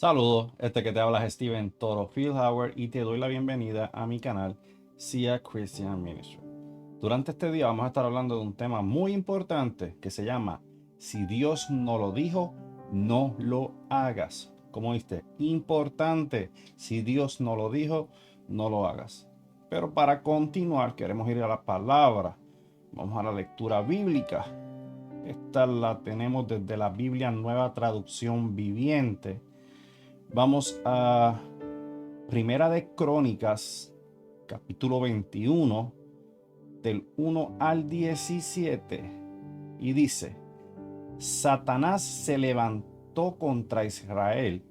Saludos, este que te habla es Steven Toro Fieldhauer y te doy la bienvenida a mi canal SIA Christian Ministry. Durante este día vamos a estar hablando de un tema muy importante que se llama Si Dios no lo dijo, no lo hagas. Como viste, importante, si Dios no lo dijo, no lo hagas. Pero para continuar queremos ir a la palabra. Vamos a la lectura bíblica. Esta la tenemos desde la Biblia Nueva Traducción Viviente. Vamos a Primera de Crónicas, capítulo 21, del 1 al 17. Y dice: Satanás se levantó contra Israel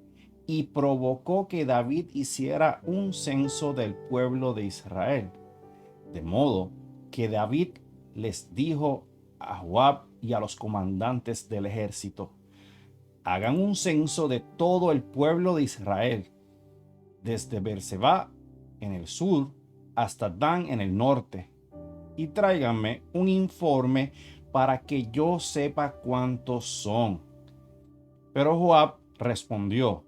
y provocó que David hiciera un censo del pueblo de Israel. De modo que David les dijo a Joab y a los comandantes del ejército: hagan un censo de todo el pueblo de Israel, desde Beerseba en el sur hasta Dan en el norte, y tráiganme un informe para que yo sepa cuántos son. Pero Joab respondió: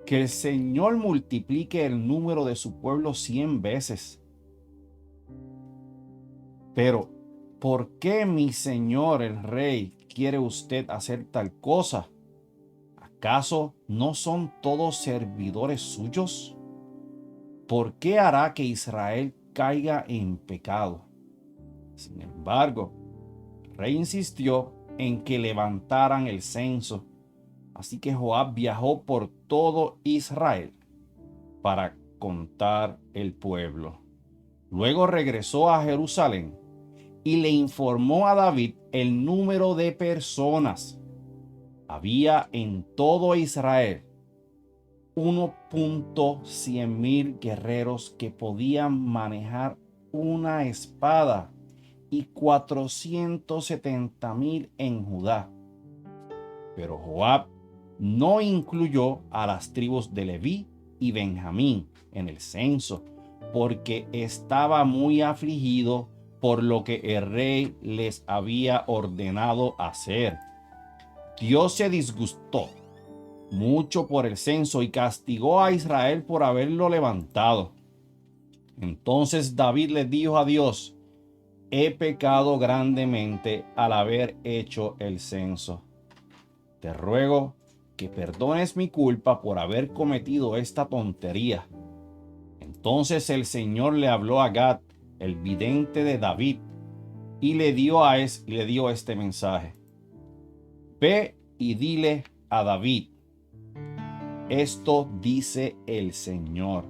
que el Señor multiplique el número de su pueblo 100 veces. Pero, ¿por qué, mi señor el rey, quiere usted hacer tal cosa? ¿Acaso no son todos servidores suyos? ¿Por qué hará que Israel caiga en pecado? Sin embargo, el rey insistió en que levantaran el censo, así que Joab viajó por todo Israel para contar el pueblo. Luego regresó a Jerusalén y le informó a David el número de personas. Había en todo Israel 1.100.000 guerreros que podían manejar una espada y 470.000 en Judá. Pero Joab no incluyó a las tribus de Leví y Benjamín en el censo, porque estaba muy afligido por lo que el rey les había ordenado hacer. Dios se disgustó mucho por el censo y castigó a Israel por haberlo levantado. Entonces David le dijo a Dios: he pecado grandemente al haber hecho el censo. Te ruego que perdones mi culpa por haber cometido esta tontería. Entonces el Señor le habló a Gad, el vidente de David, y le dio este mensaje: ve y dile a David, esto dice el Señor,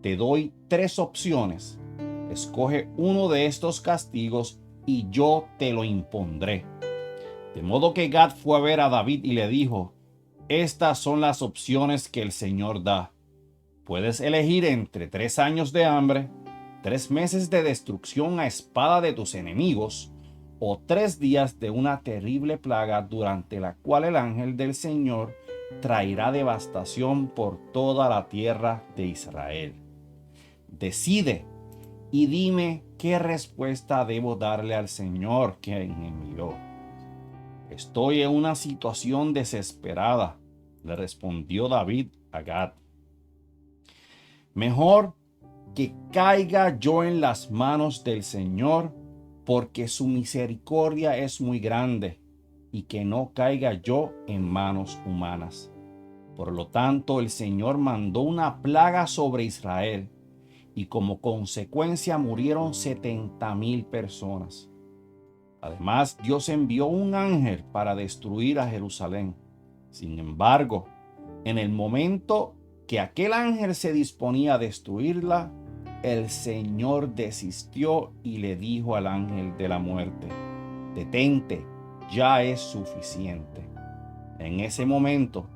te doy 3 opciones, escoge uno de estos castigos y yo te lo impondré. De modo que Gad fue a ver a David y le dijo: estas son las opciones que el Señor da. Puedes elegir entre 3 años de hambre, 3 meses de destrucción a espada de tus enemigos, o 3 días de una terrible plaga durante la cual el ángel del Señor traerá devastación por toda la tierra de Israel. Decide y dime qué respuesta debo darle al Señor que me envió. Estoy en una situación desesperada, le respondió David a Gad. Mejor que caiga yo en las manos del Señor, porque su misericordia es muy grande, y que no caiga yo en manos humanas. Por lo tanto, el Señor mandó una plaga sobre Israel, y como consecuencia murieron 70.000 personas. Además, Dios envió un ángel para destruir a Jerusalén. Sin embargo, en el momento que aquel ángel se disponía a destruirla, el Señor desistió y le dijo al ángel de la muerte: detente, ya es suficiente. En ese momento,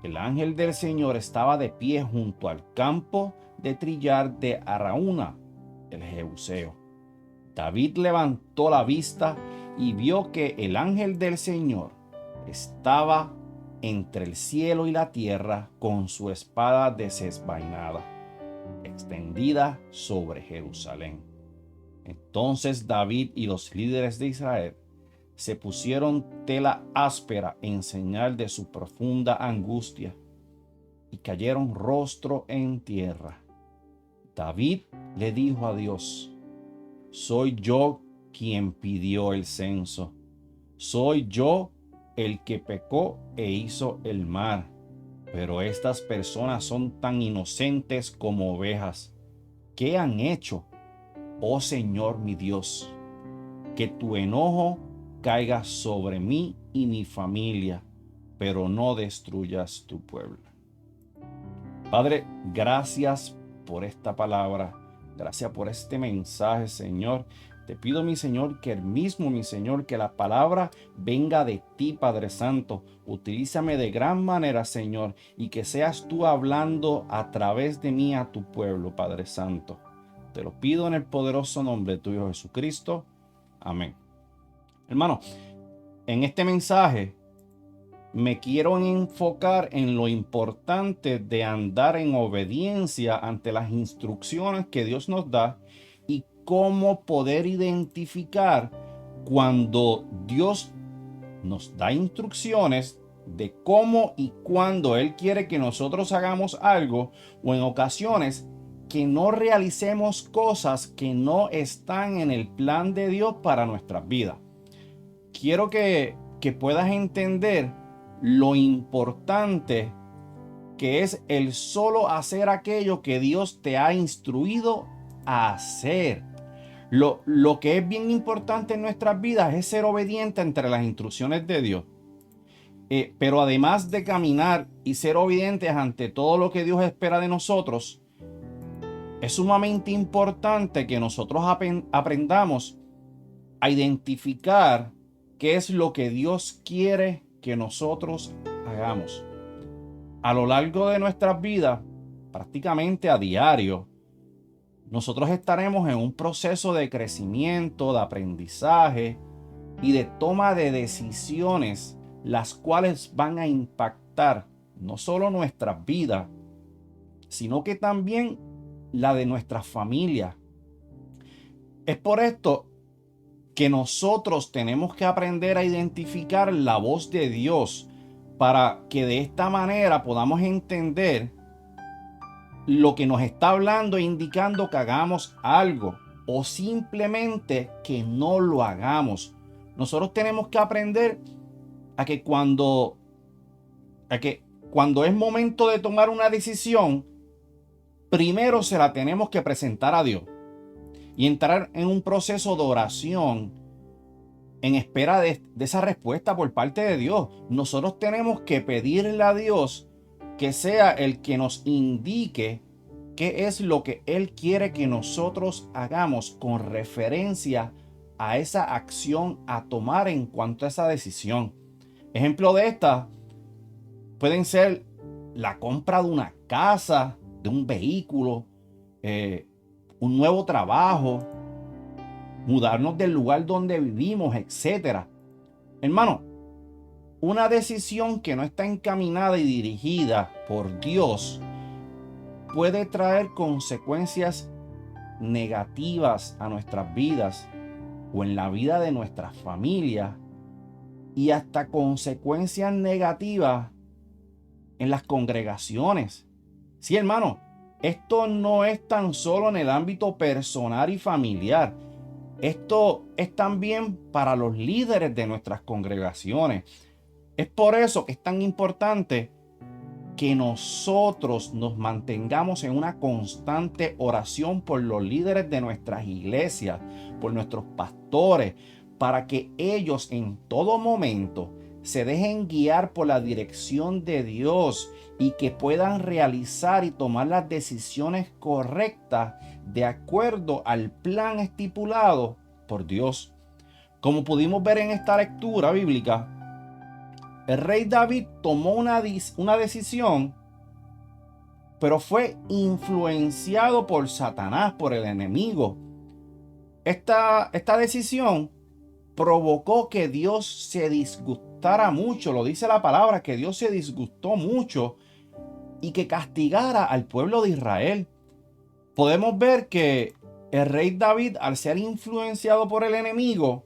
el ángel del Señor estaba de pie junto al campo de trillar de Araúna, el Jebuseo. David levantó la vista y vio que el ángel del Señor estaba entre el cielo y la tierra con su espada desenvainada, extendida sobre Jerusalén. Entonces David y los líderes de Israel se pusieron tela áspera en señal de su profunda angustia. y cayeron rostro en tierra. David le dijo a Dios: soy yo quien pidió el censo. Soy yo el que pecó e hizo el mal. Pero estas personas son tan inocentes como ovejas. ¿Qué han hecho, oh Señor mi Dios? Que tu enojo caiga sobre mí y mi familia, pero no destruyas tu pueblo. Padre, gracias por esta palabra. Gracias por este mensaje, Señor. Te pido, mi Señor, que mi Señor, que la palabra venga de ti, Padre Santo. Utilízame de gran manera, Señor, y que seas tú hablando a través de mí a tu pueblo, Padre Santo. Te lo pido en el poderoso nombre de tu Hijo Jesucristo. Amén. Hermano, en este mensaje me quiero enfocar en lo importante de andar en obediencia ante las instrucciones que Dios nos da y cómo poder identificar cuando Dios nos da instrucciones de cómo y cuándo Él quiere que nosotros hagamos algo, o en ocasiones que no realicemos cosas que no están en el plan de Dios para nuestras vidas. Quiero que puedas entender lo importante que es el solo hacer aquello que Dios te ha instruido a hacer. Lo que es bien importante en nuestras vidas es ser obediente entre las instrucciones de Dios. Pero además de caminar y ser obedientes ante todo lo que Dios espera de nosotros, es sumamente importante que nosotros aprendamos a identificar qué es lo que Dios quiere que nosotros hagamos. A lo largo de nuestras vidas, prácticamente a diario, nosotros estaremos en un proceso de crecimiento, de aprendizaje y de toma de decisiones, las cuales van a impactar no solo nuestras vidas, sino que también la de nuestras familias. Es por esto que nosotros tenemos que aprender a identificar la voz de Dios para que de esta manera podamos entender lo que nos está hablando e indicando que hagamos algo o simplemente que no lo hagamos. Nosotros tenemos que aprender a que cuando es momento de tomar una decisión, primero se la tenemos que presentar a Dios y entrar en un proceso de oración en espera de esa respuesta por parte de Dios. Nosotros tenemos que pedirle a Dios que sea el que nos indique qué es lo que Él quiere que nosotros hagamos con referencia a esa acción a tomar en cuanto a esa decisión. Ejemplo de estas pueden ser la compra de una casa, de un vehículo, un nuevo trabajo, mudarnos del lugar donde vivimos, etc. Hermano, una decisión que no está encaminada y dirigida por Dios puede traer consecuencias negativas a nuestras vidas o en la vida de nuestras familias, y hasta consecuencias negativas en las congregaciones. Sí, hermano, esto no es tan solo en el ámbito personal y familiar. Esto es también para los líderes de nuestras congregaciones. Es por eso que es tan importante que nosotros nos mantengamos en una constante oración por los líderes de nuestras iglesias, por nuestros pastores, para que ellos en todo momento se dejen guiar por la dirección de Dios y que puedan realizar y tomar las decisiones correctas de acuerdo al plan estipulado por Dios. Como pudimos ver en esta lectura bíblica, el rey David tomó una decisión, pero fue influenciado por Satanás, por el enemigo. Esta decisión provocó que Dios se disgustara mucho. Lo dice la palabra, que Dios se disgustó mucho y que castigara al pueblo de Israel. Podemos ver que el rey David, al ser influenciado por el enemigo,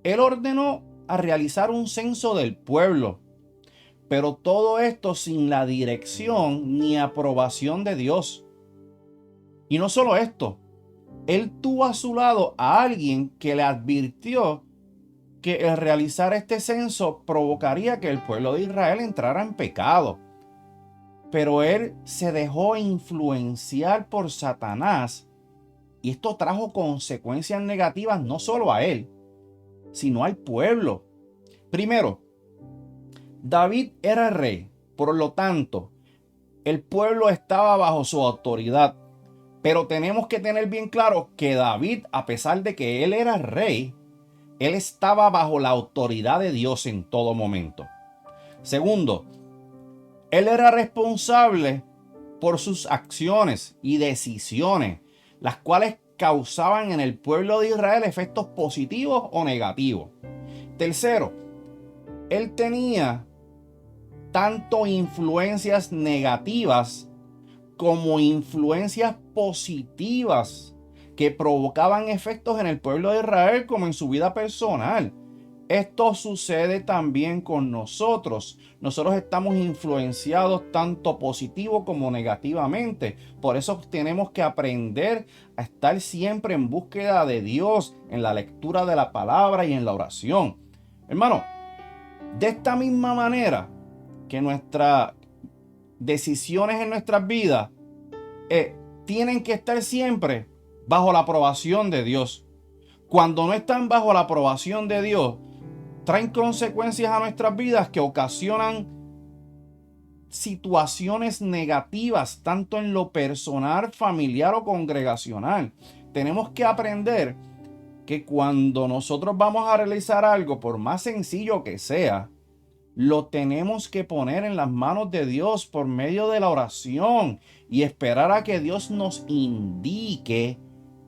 él ordenó a realizar un censo del pueblo. Pero todo esto sin la dirección ni aprobación de Dios. Y no solo esto, él tuvo a su lado a alguien que le advirtió que el realizar este censo provocaría que el pueblo de Israel entrara en pecado. Pero él se dejó influenciar por Satanás y esto trajo consecuencias negativas no solo a él, sino al pueblo. Primero, David era rey, por lo tanto, el pueblo estaba bajo su autoridad. Pero tenemos que tener bien claro que David, a pesar de que él era rey, él estaba bajo la autoridad de Dios en todo momento. Segundo, él era responsable por sus acciones y decisiones, las cuales causaban en el pueblo de Israel efectos positivos o negativos. Tercero, él tenía tanto influencias negativas como influencias positivas que provocaban efectos en el pueblo de Israel como en su vida personal. Esto sucede también con nosotros. Nosotros estamos influenciados tanto positivo como negativamente. Por eso tenemos que aprender a estar siempre en búsqueda de Dios, en la lectura de la palabra y en la oración. Hermano, de esta misma manera que nuestras decisiones en nuestras vidas tienen que estar siempre bajo la aprobación de Dios. Cuando no están bajo la aprobación de Dios, traen consecuencias a nuestras vidas que ocasionan situaciones negativas, tanto en lo personal, familiar o congregacional. Tenemos que aprender que cuando nosotros vamos a realizar algo, por más sencillo que sea, lo tenemos que poner en las manos de Dios por medio de la oración y esperar a que Dios nos indique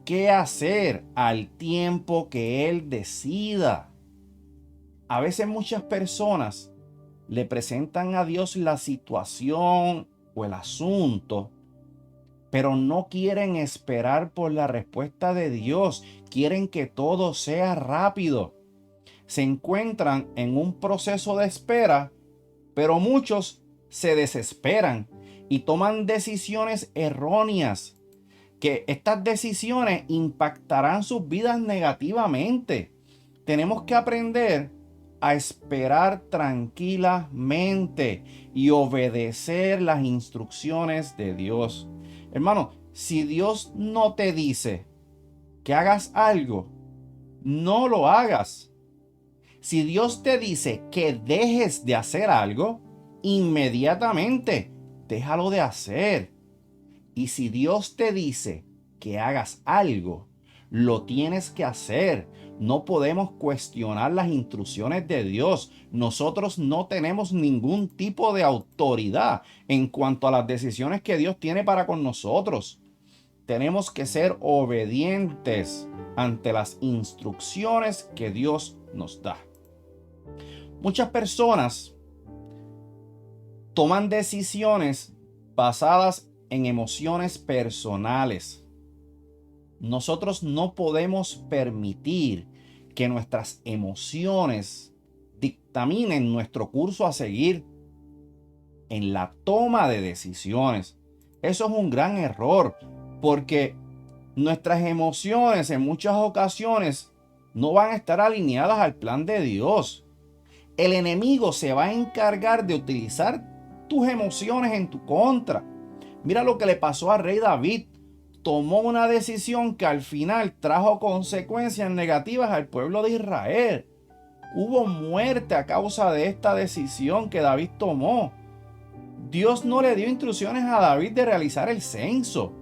qué hacer al tiempo que Él decida. A veces muchas personas le presentan a Dios la situación o el asunto, pero no quieren esperar por la respuesta de Dios. Quieren que todo sea rápido. Se encuentran en un proceso de espera, pero muchos se desesperan y toman decisiones erróneas, que estas decisiones impactarán sus vidas negativamente. Tenemos que aprender a esperar tranquilamente y obedecer las instrucciones de Dios. Hermano, si Dios no te dice que hagas algo, no lo hagas. Si Dios te dice que dejes de hacer algo, inmediatamente déjalo de hacer. Y si Dios te dice que hagas algo, lo tienes que hacer. No podemos cuestionar las instrucciones de Dios. Nosotros no tenemos ningún tipo de autoridad en cuanto a las decisiones que Dios tiene para con nosotros. Tenemos que ser obedientes ante las instrucciones que Dios nos da. Muchas personas toman decisiones basadas en emociones personales. Nosotros no podemos permitir que nuestras emociones dictaminen nuestro curso a seguir en la toma de decisiones. Eso es un gran error, porque nuestras emociones en muchas ocasiones no van a estar alineadas al plan de Dios. El enemigo se va a encargar de utilizar tus emociones en tu contra. Mira lo que le pasó al rey David. Tomó una decisión que al final trajo consecuencias negativas al pueblo de Israel. Hubo muerte a causa de esta decisión que David tomó. Dios no le dio instrucciones a David de realizar el censo,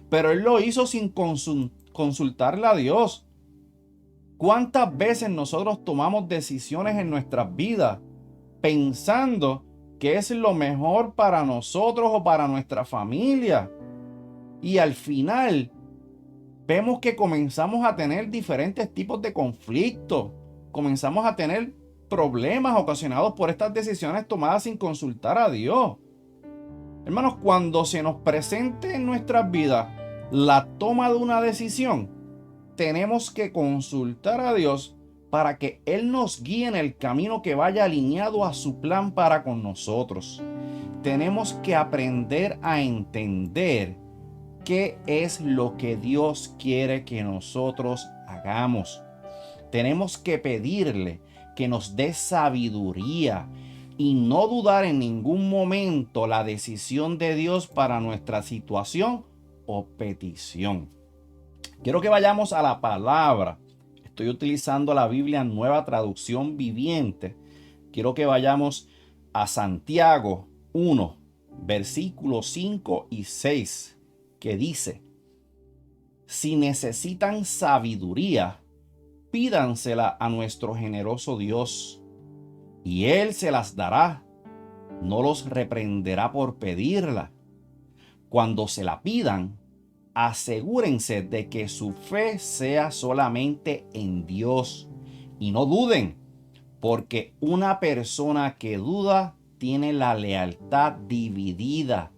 pero él lo hizo sin consultarle a Dios. ¿Cuántas veces nosotros tomamos decisiones en nuestras vidas pensando que es lo mejor para nosotros o para nuestra familia? Y al final vemos que comenzamos a tener diferentes tipos de conflictos. Comenzamos a tener problemas ocasionados por estas decisiones tomadas sin consultar a Dios. Hermanos, cuando se nos presente en nuestras vidas la toma de una decisión, tenemos que consultar a Dios para que Él nos guíe en el camino que vaya alineado a su plan para con nosotros. Tenemos que aprender a entender qué es lo que Dios quiere que nosotros hagamos. Tenemos que pedirle que nos dé sabiduría y no dudar en ningún momento la decisión de Dios para nuestra situación o petición. Quiero que vayamos a la palabra. Estoy utilizando la Biblia Nueva Traducción Viviente. Quiero que vayamos a Santiago 1, versículos 5 y 6, que dice: si necesitan sabiduría, pídansela a nuestro generoso Dios, y Él se las dará. No los reprenderá por pedirla. Cuando se la pidan, asegúrense de que su fe sea solamente en Dios y no duden, porque una persona que duda tiene la lealtad dividida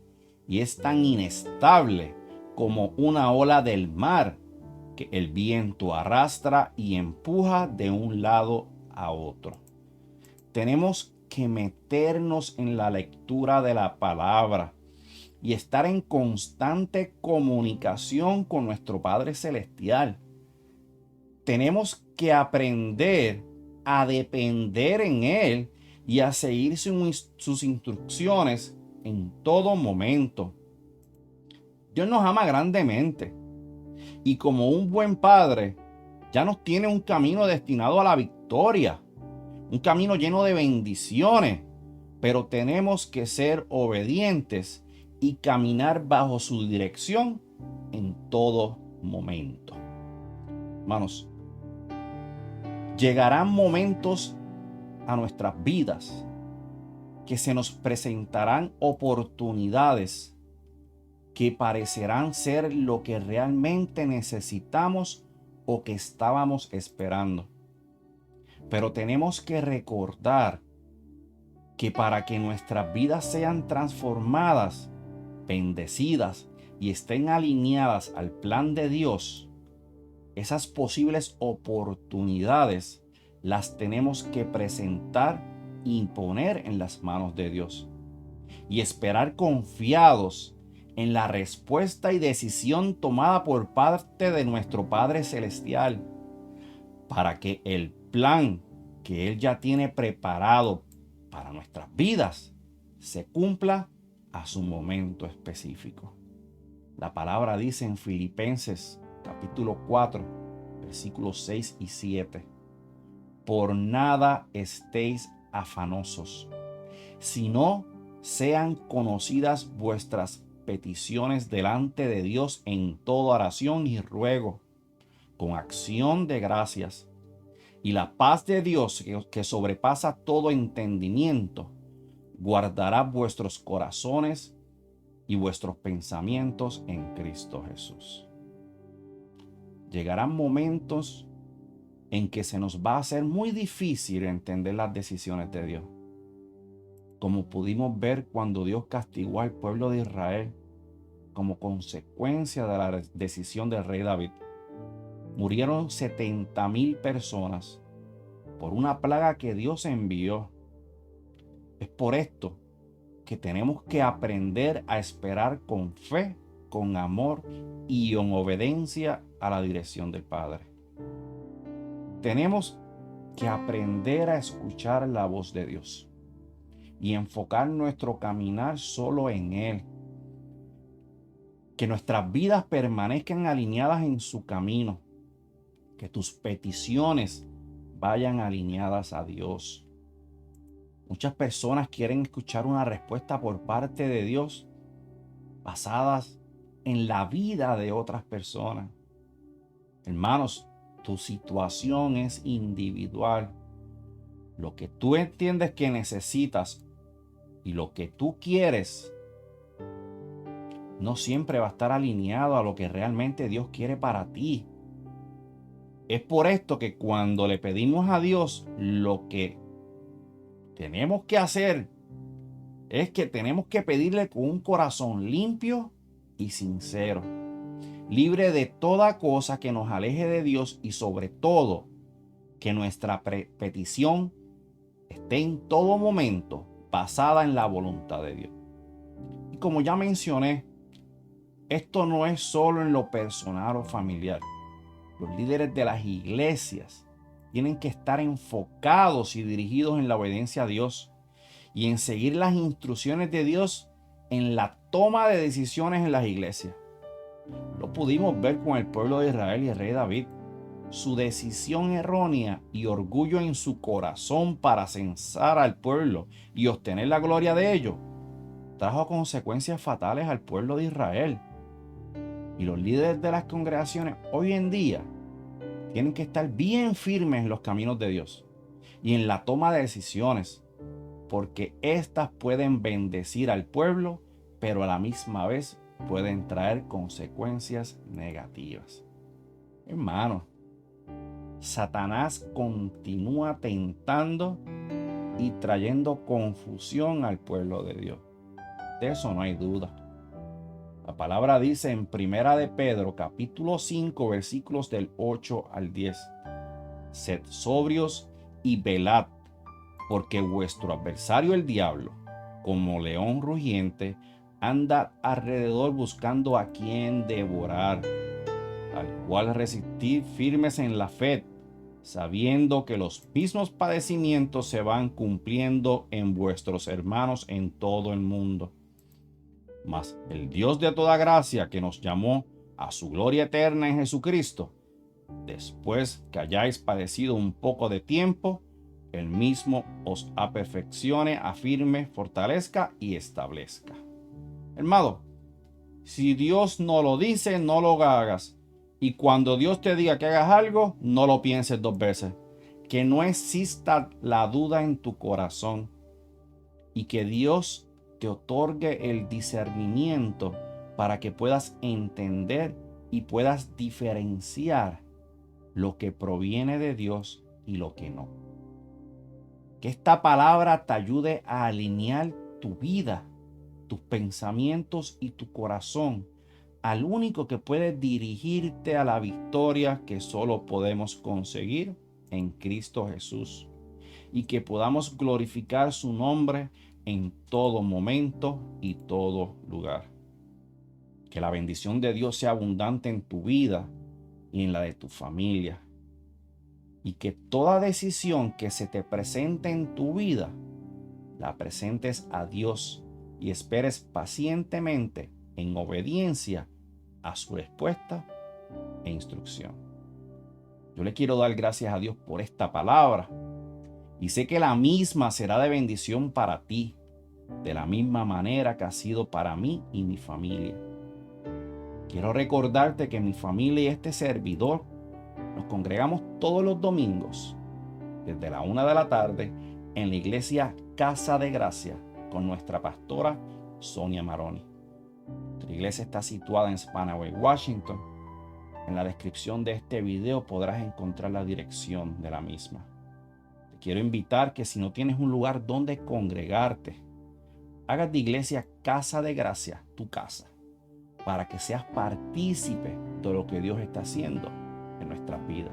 y es tan inestable como una ola del mar que el viento arrastra y empuja de un lado a otro. Tenemos que meternos en la lectura de la palabra y estar en constante comunicación con nuestro Padre Celestial. Tenemos que aprender a depender en Él y a seguir sus instrucciones en todo momento. Dios nos ama grandemente y como un buen padre ya nos tiene un camino destinado a la victoria, un camino lleno de bendiciones, pero tenemos que ser obedientes y caminar bajo su dirección en todo momento. Hermanos, llegarán momentos a nuestras vidas que se nos presentarán oportunidades que parecerán ser lo que realmente necesitamos o que estábamos esperando. Pero tenemos que recordar que para que nuestras vidas sean transformadas, bendecidas y estén alineadas al plan de Dios, esas posibles oportunidades las tenemos que presentar y poner en las manos de Dios y esperar confiados en la respuesta y decisión tomada por parte de nuestro Padre Celestial para que el plan que Él ya tiene preparado para nuestras vidas se cumpla a su momento específico. La palabra dice en Filipenses capítulo 4, versículos 6 y 7: por nada estéis afanosos, sino sean conocidas vuestras peticiones delante de Dios en toda oración y ruego, con acción de gracias. Y la paz de Dios, que sobrepasa todo entendimiento, guardará vuestros corazones y vuestros pensamientos en Cristo Jesús. Llegarán momentos en que se nos va a hacer muy difícil entender las decisiones de Dios, como pudimos ver cuando Dios castigó al pueblo de Israel como consecuencia de la decisión del rey David. Murieron 70,000 personas por una plaga que Dios envió. Es por esto que tenemos que aprender a esperar con fe, con amor y en obediencia a la dirección del Padre. Tenemos que aprender a escuchar la voz de Dios y enfocar nuestro caminar solo en Él. Que nuestras vidas permanezcan alineadas en su camino. Que tus peticiones vayan alineadas a Dios. Muchas personas quieren escuchar una respuesta por parte de Dios basadas en la vida de otras personas. Hermanos, tu situación es individual. Lo que tú entiendes que necesitas y lo que tú quieres no siempre va a estar alineado a lo que realmente Dios quiere para ti. Es por esto que cuando le pedimos a Dios, lo que tenemos que hacer es que tenemos que pedirle con un corazón limpio y sincero, libre de toda cosa que nos aleje de Dios y sobre todo que nuestra petición esté en todo momento basada en la voluntad de Dios. Y como ya mencioné, esto no es solo en lo personal o familiar. Los líderes de las iglesias tienen que estar enfocados y dirigidos en la obediencia a Dios y en seguir las instrucciones de Dios en la toma de decisiones en las iglesias. Lo pudimos ver con el pueblo de Israel y el rey David. Su decisión errónea y orgullo en su corazón para censar al pueblo y obtener la gloria de ellos trajo consecuencias fatales al pueblo de Israel. Y los líderes de las congregaciones hoy en día tienen que estar bien firmes en los caminos de Dios y en la toma de decisiones, porque éstas pueden bendecir al pueblo, pero a la misma vez pueden traer consecuencias negativas. Hermanos, Satanás continúa tentando y trayendo confusión al pueblo de Dios. De eso no hay duda. La palabra dice en Primera de Pedro, capítulo 5, versículos del 8 al 10. Sed sobrios y velad, porque vuestro adversario el diablo, como león rugiente, anda alrededor buscando a quien devorar, al cual resistid firmes en la fe, sabiendo que los mismos padecimientos se van cumpliendo en vuestros hermanos en todo el mundo. Mas el Dios de toda gracia, que nos llamó a su gloria eterna en Jesucristo, después que hayáis padecido un poco de tiempo, Él mismo os aperfeccione, afirme, fortalezca y establezca. Hermano, si Dios no lo dice, no lo hagas. Y cuando Dios te diga que hagas algo, no lo pienses dos veces. Que no exista la duda en tu corazón. Y que Dios te otorgue el discernimiento para que puedas entender y puedas diferenciar lo que proviene de Dios y lo que no. Que esta palabra te ayude a alinear tu vida, tus pensamientos y tu corazón al único que puede dirigirte a la victoria que solo podemos conseguir en Cristo Jesús, y que podamos glorificar su nombre en todo momento y todo lugar. Que la bendición de Dios sea abundante en tu vida y en la de tu familia, y que toda decisión que se te presente en tu vida la presentes a Dios y esperes pacientemente en obediencia a su respuesta e instrucción. Yo le quiero dar gracias a Dios por esta palabra y sé que la misma será de bendición para ti, de la misma manera que ha sido para mí y mi familia. Quiero recordarte que mi familia y este servidor nos congregamos todos los domingos desde la 1 de la tarde en la iglesia Casa de Gracia con nuestra pastora Sonia Maroni. Nuestra iglesia está situada en Spanaway, Washington. En la descripción de este video podrás encontrar la dirección de la misma. Te quiero invitar que si no tienes un lugar donde congregarte, hagas de iglesia Casa de Gracia tu casa, para que seas partícipe de lo que Dios está haciendo en nuestras vidas.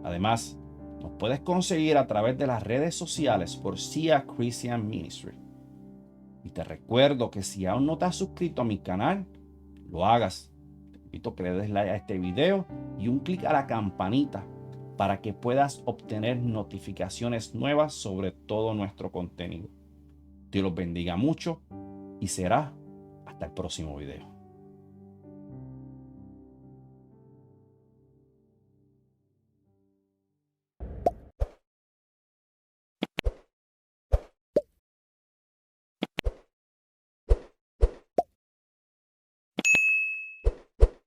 Además, nos puedes conseguir a través de las redes sociales por Sia Christian Ministry. Y te recuerdo que si aún no te has suscrito a mi canal, lo hagas. Te invito a que le des like a este video y un clic a la campanita para que puedas obtener notificaciones nuevas sobre todo nuestro contenido. Dios los bendiga mucho y será hasta el próximo video.